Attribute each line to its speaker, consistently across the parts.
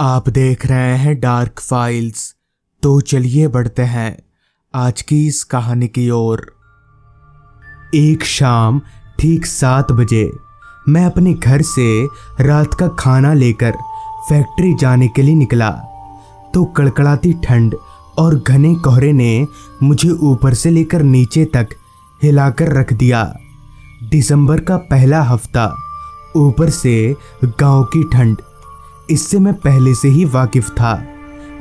Speaker 1: आप देख रहे हैं डार्क फाइल्स। तो चलिए बढ़ते हैं आज की इस कहानी की ओर। एक शाम ठीक 7 बजे मैं अपने घर से रात का खाना लेकर फैक्ट्री जाने के लिए निकला तो कड़कड़ाती ठंड और घने कोहरे ने मुझे ऊपर से लेकर नीचे तक हिलाकर रख दिया। दिसंबर का पहला हफ्ता, ऊपर से गांव की ठंड, इससे मैं पहले से ही वाकिफ था,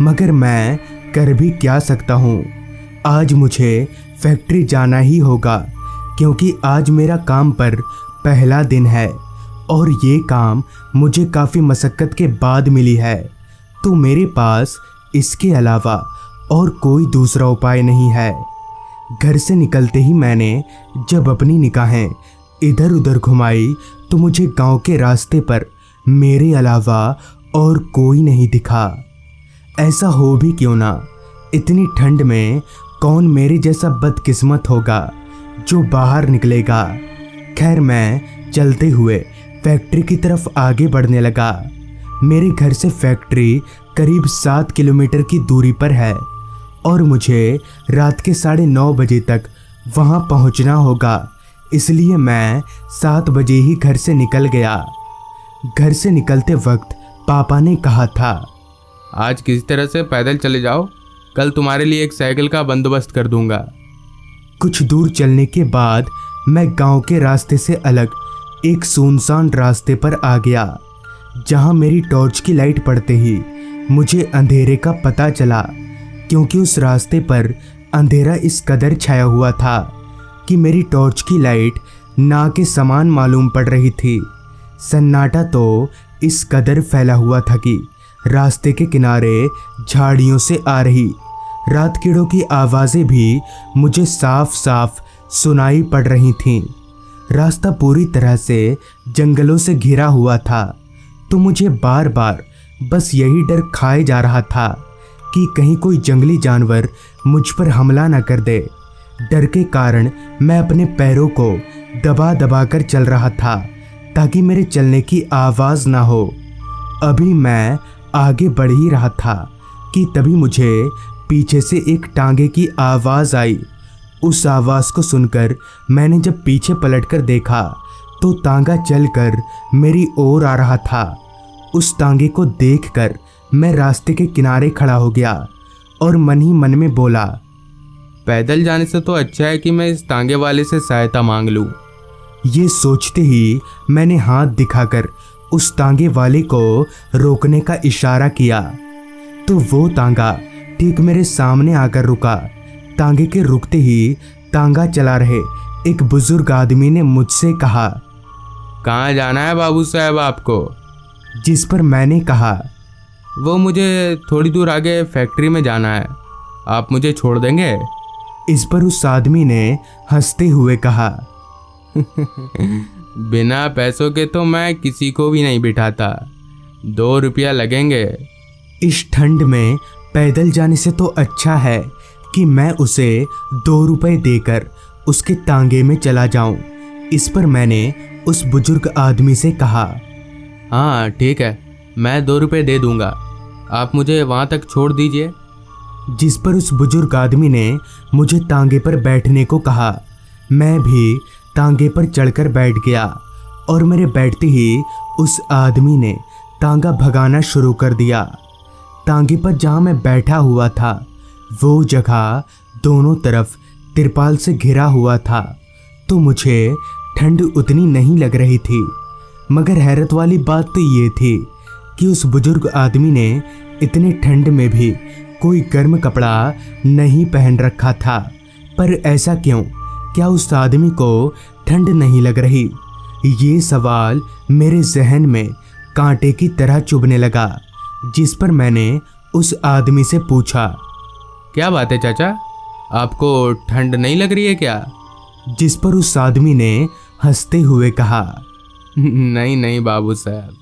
Speaker 1: मगर मैं कर भी क्या सकता हूँ। आज मुझे फैक्ट्री जाना ही होगा क्योंकि आज मेरा काम पर पहला दिन है और ये काम मुझे काफ़ी मशक्क़त के बाद मिली है, तो मेरे पास इसके अलावा और कोई दूसरा उपाय नहीं है। घर से निकलते ही मैंने जब अपनी निगाहें इधर उधर घुमाई तो मुझे गांव के रास्ते पर मेरे अलावा और कोई नहीं दिखा। ऐसा हो भी क्यों ना, इतनी ठंड में कौन मेरे जैसा बदकिस्मत होगा जो बाहर निकलेगा। खैर, मैं चलते हुए फैक्ट्री की तरफ आगे बढ़ने लगा। मेरे घर से फैक्ट्री करीब 7 किलोमीटर की दूरी पर है और मुझे रात के 9:30 बजे तक वहां पहुंचना होगा, इसलिए मैं 7 बजे ही घर से निकल गया। घर से निकलते वक्त पापा ने कहा था,
Speaker 2: आज किसी तरह से पैदल चले जाओ, कल तुम्हारे लिए एक साइकिल का बंदोबस्त कर दूंगा।
Speaker 1: कुछ दूर चलने के बाद मैं गांव के रास्ते से अलग एक सुनसान रास्ते पर आ गया, जहां मेरी टॉर्च की लाइट पड़ते ही मुझे अंधेरे का पता चला, क्योंकि उस रास्ते पर अंधेरा इस कदर छाया हुआ था कि मेरी टॉर्च की लाइट ना के समान मालूम पड़ रही थी। सन्नाटा तो इस कदर फैला हुआ था कि रास्ते के किनारे झाड़ियों से आ रही रात कीड़ों की आवाज़ें भी मुझे साफ साफ सुनाई पड़ रही थीं। रास्ता पूरी तरह से जंगलों से घिरा हुआ था, तो मुझे बार बार बस यही डर खाए जा रहा था कि कहीं कोई जंगली जानवर मुझ पर हमला न कर दे। डर के कारण मैं अपने पैरों को दबा दबा कर चल रहा था ताकि मेरे चलने की आवाज़ ना हो। अभी मैं आगे बढ़ ही रहा था कि तभी मुझे पीछे से एक टांगे की आवाज़ आई। उस आवाज़ को सुनकर मैंने जब पीछे पलटकर देखा तो तांगा चलकर मेरी ओर आ रहा था। उस तांगे को देखकर मैं रास्ते के किनारे खड़ा हो गया और मन ही मन में बोला,
Speaker 2: पैदल जाने से तो अच्छा है कि मैं इस तांगे वाले से सहायता मांग लूं।
Speaker 1: ये सोचते ही मैंने हाथ दिखाकर उस तांगे वाले को रोकने का इशारा किया, तो वो तांगा ठीक मेरे सामने आकर रुका। तांगे के रुकते ही तांगा चला रहे एक बुजुर्ग आदमी ने मुझसे कहा,
Speaker 2: कहाँ जाना है बाबू साहब आपको?
Speaker 1: जिस पर मैंने कहा,
Speaker 2: वो मुझे थोड़ी दूर आगे फैक्ट्री में जाना है, आप मुझे छोड़ देंगे?
Speaker 1: इस पर उस आदमी ने हंसते हुए कहा,
Speaker 2: बिना पैसों के तो मैं किसी को भी नहीं बिठाता, 2 रुपया लगेंगे।
Speaker 1: इस ठंड में पैदल जाने से तो अच्छा है कि मैं उसे 2 रुपए देकर उसके तांगे में चला जाऊं। इस पर मैंने उस बुजुर्ग आदमी से कहा,
Speaker 2: हाँ ठीक है, मैं 2 रुपये दे दूंगा, आप मुझे वहाँ तक छोड़ दीजिए।
Speaker 1: जिस पर उस बुजुर्ग आदमी ने मुझे तांगे पर बैठने को कहा। मैं भी तांगे पर चढ़कर बैठ गया और मेरे बैठते ही उस आदमी ने तांगा भगाना शुरू कर दिया। तांगे पर जहाँ मैं बैठा हुआ था वो जगह दोनों तरफ तिरपाल से घिरा हुआ था, तो मुझे ठंड उतनी नहीं लग रही थी। मगर हैरत वाली बात तो ये थी कि उस बुजुर्ग आदमी ने इतने ठंड में भी कोई गर्म कपड़ा नहीं पहन रखा था। पर ऐसा क्यों? क्या उस आदमी को ठंड नहीं लग रही? ये सवाल मेरे जहन में कांटे की तरह चुभने लगा। जिस पर मैंने उस आदमी से पूछा,
Speaker 2: क्या बात है चाचा, आपको ठंड नहीं लग रही है क्या?
Speaker 1: जिस पर उस आदमी ने हंसते हुए कहा,
Speaker 2: नहीं नहीं बाबू साहब,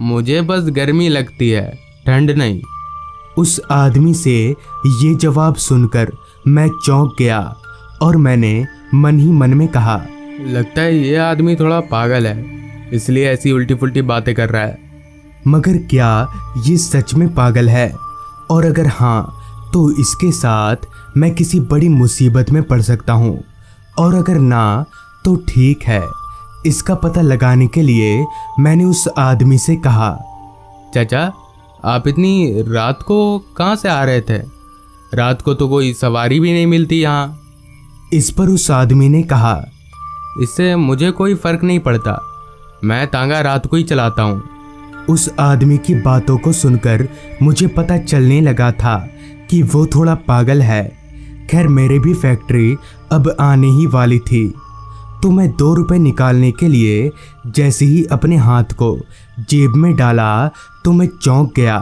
Speaker 2: मुझे बस गर्मी लगती है, ठंड नहीं।
Speaker 1: उस आदमी से ये जवाब सुनकर मैं चौंक गया और मैंने मन ही मन में कहा,
Speaker 2: लगता है ये आदमी थोड़ा पागल है, इसलिए ऐसी उल्टी पुल्टी बातें कर रहा है।
Speaker 1: मगर क्या ये सच में पागल है? और अगर हाँ तो इसके साथ मैं किसी बड़ी मुसीबत में पड़ सकता हूँ, और अगर ना तो ठीक है। इसका पता लगाने के लिए मैंने उस आदमी से कहा,
Speaker 2: चाचा आप इतनी रात को कहाँ से आ रहे थे? रात को तो कोई सवारी भी नहीं मिलती यहाँ।
Speaker 1: इस पर उस आदमी ने कहा,
Speaker 2: इससे मुझे कोई फर्क नहीं पड़ता, मैं तांगा रात को ही चलाता हूँ।
Speaker 1: उस आदमी की बातों को सुनकर मुझे पता चलने लगा था कि वो थोड़ा पागल है। खैर मेरे भी फैक्ट्री अब आने ही वाली थी, तो मैं 2 रुपए निकालने के लिए जैसे ही अपने हाथ को जेब में डाला तो मैं चौंक गया,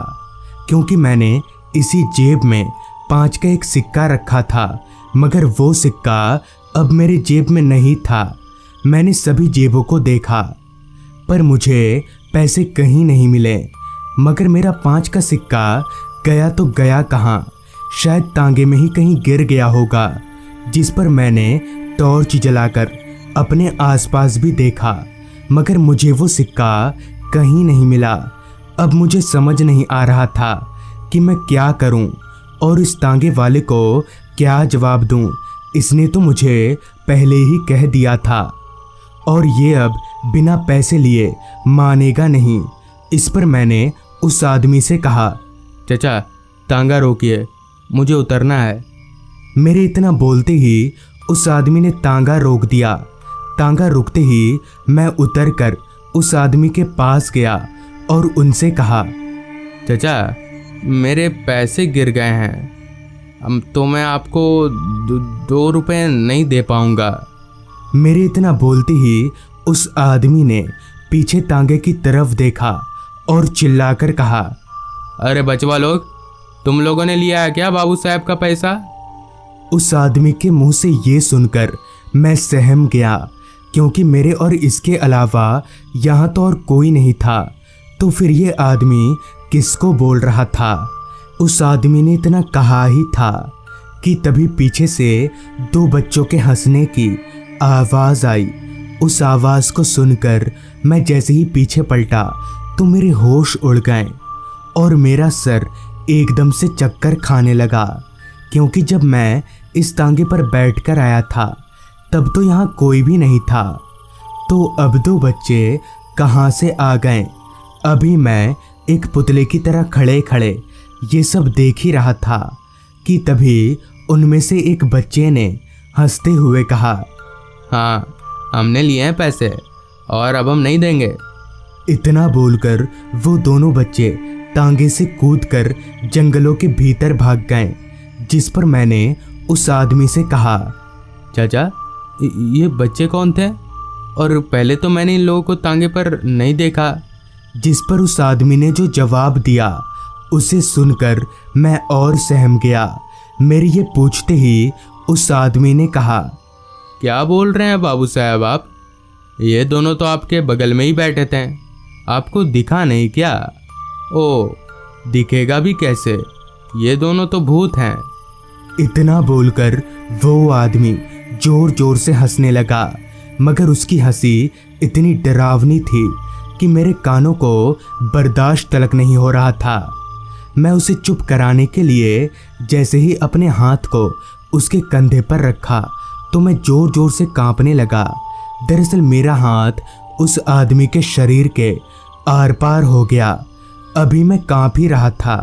Speaker 1: क्योंकि मैंने इसी जेब में 5 का एक सिक्का रखा था, मगर वो सिक्का अब मेरे जेब में नहीं था। मैंने सभी जेबों को देखा पर मुझे पैसे कहीं नहीं मिले, मगर मेरा 5 का सिक्का गया तो गया कहाँ, शायद तांगे में ही कहीं गिर गया होगा। जिस पर मैंने टॉर्च जलाकर अपने आसपास भी देखा, मगर मुझे वो सिक्का कहीं नहीं मिला। अब मुझे समझ नहीं आ रहा था कि मैं क्या करूं और इस तांगे वाले को क्या जवाब दूं। इसने तो मुझे पहले ही कह दिया था और ये अब बिना पैसे लिए मानेगा नहीं। इस पर मैंने उस आदमी से कहा,
Speaker 2: चाचा तांगा रोकिए, मुझे उतरना है।
Speaker 1: मेरे इतना बोलते ही उस आदमी ने तांगा रोक दिया। तांगा रुकते ही मैं उतरकर उस आदमी के पास गया और उनसे कहा,
Speaker 2: चाचा मेरे पैसे गिर गए हैं, अब तो मैं आपको 2 रुपए नहीं दे पाऊंगा।
Speaker 1: मेरे इतना बोलते ही उस आदमी ने पीछे तांगे की तरफ देखा और चिल्लाकर कहा,
Speaker 2: अरे बचवा लोग, तुम लोगों ने लिया है क्या बाबू साहब का पैसा?
Speaker 1: उस आदमी के मुंह से ये सुनकर मैं सहम गया, क्योंकि मेरे और इसके अलावा यहाँ तो और कोई नहीं था। तो फिर ये आदमी किसको बोल रहा था? उस आदमी ने इतना कहा ही था कि तभी पीछे से 2 बच्चों के हंसने की आवाज़ आई। उस आवाज़ को सुनकर मैं जैसे ही पीछे पलटा तो मेरे होश उड़ गए और मेरा सर एकदम से चक्कर खाने लगा, क्योंकि जब मैं इस तांगे पर बैठकर आया था तब तो यहाँ कोई भी नहीं था। तो अब 2 बच्चे कहाँ से आ गए? अभी मैं एक पुतले की तरह खड़े खड़े ये सब देख ही रहा था कि तभी उनमें से एक बच्चे ने हंसते हुए कहा,
Speaker 2: हाँ हमने लिए हैं पैसे और अब हम नहीं देंगे।
Speaker 1: इतना बोलकर वो दोनों बच्चे तांगे से कूदकर जंगलों के भीतर भाग गए। जिस पर मैंने उस आदमी से कहा,
Speaker 2: चाचा ये बच्चे कौन थे? और पहले तो मैंने इन लोगों को तांगे पर नहीं देखा।
Speaker 1: जिस पर उस आदमी ने जो जवाब दिया उसे सुनकर मैं और सहम गया। मेरे ये पूछते ही उस आदमी ने कहा,
Speaker 2: क्या बोल रहे हैं बाबू साहब आप? ये दोनों तो आपके बगल में ही बैठे थे, आपको दिखा नहीं क्या? ओ दिखेगा भी कैसे, ये दोनों तो भूत हैं।
Speaker 1: इतना बोलकर वो आदमी जोर जोर से हंसने लगा, मगर उसकी हंसी इतनी डरावनी थी कि मेरे कानों को बर्दाश्त तलक नहीं हो रहा था। मैं उसे चुप कराने के लिए जैसे ही अपने हाथ को उसके कंधे पर रखा तो मैं जोर जोर से कांपने लगा। दरअसल मेरा हाथ उस आदमी के शरीर के आर पार हो गया। अभी मैं कांप ही रहा था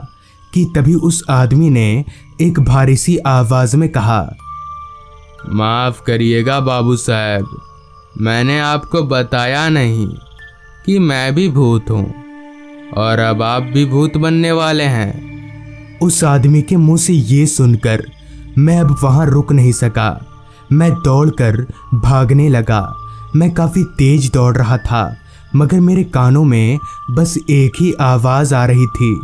Speaker 1: कि तभी उस आदमी ने एक भारी सी आवाज में कहा,
Speaker 2: माफ करिएगा बाबू साहब, मैंने आपको बताया नहीं कि मैं भी भूत हूँ और अब आप भी भूत बनने वाले हैं।
Speaker 1: उस आदमी के मुंह से ये सुनकर मैं अब वहां रुक नहीं सका। मैं दौड़कर भागने लगा। मैं काफी तेज दौड़ रहा था, मगर मेरे कानों में बस एक ही आवाज आ रही थी,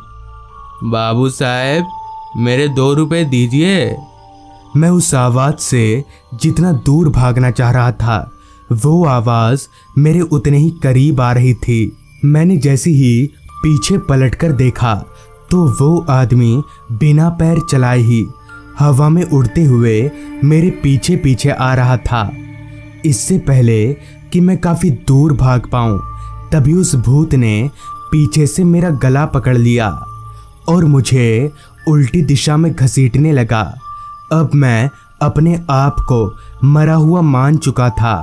Speaker 2: बाबू साहब मेरे 2 रुपए दीजिए।
Speaker 1: मैं उस आवाज से जितना दूर भागना चाह रहा था वो आवाज मेरे उतने ही करीब आ रही थी। मैंने जैसे ही पीछे पलटकर देखा तो वो आदमी बिना पैर चलाए ही हवा में उड़ते हुए मेरे पीछे पीछे आ रहा था। इससे पहले कि मैं काफी दूर भाग पाऊं तभी उस भूत ने पीछे से मेरा गला पकड़ लिया और मुझे उल्टी दिशा में घसीटने लगा। अब मैं अपने आप को मरा हुआ मान चुका था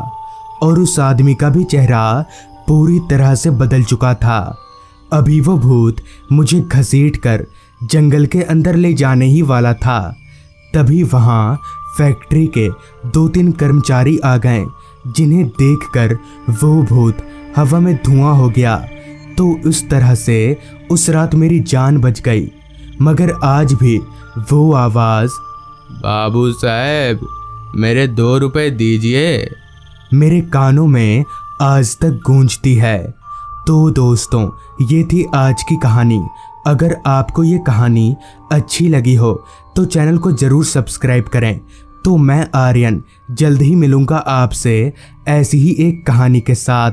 Speaker 1: और उस आदमी का भी चेहरा पूरी तरह से बदल चुका था। अभी वो भूत मुझे घसीटकर जंगल के अंदर ले जाने ही वाला था। तभी वहाँ फैक्ट्री के 2-3 कर्मचारी आ गए, जिन्हें देखकर वो भूत हवा में धुआं हो गया। तो उस तरह से उस रात मेरी जान बच गई। मगर आज भी वो आवाज़,
Speaker 2: बाबू साहब मेरे 2 रुपए दीजिए,
Speaker 1: मेरे कानों में आज तक गूंजती है। तो दोस्तों, ये थी आज की कहानी। अगर आपको ये कहानी अच्छी लगी हो तो चैनल को ज़रूर सब्सक्राइब करें। तो मैं आर्यन जल्द ही मिलूँगा आपसे ऐसी ही एक कहानी के साथ।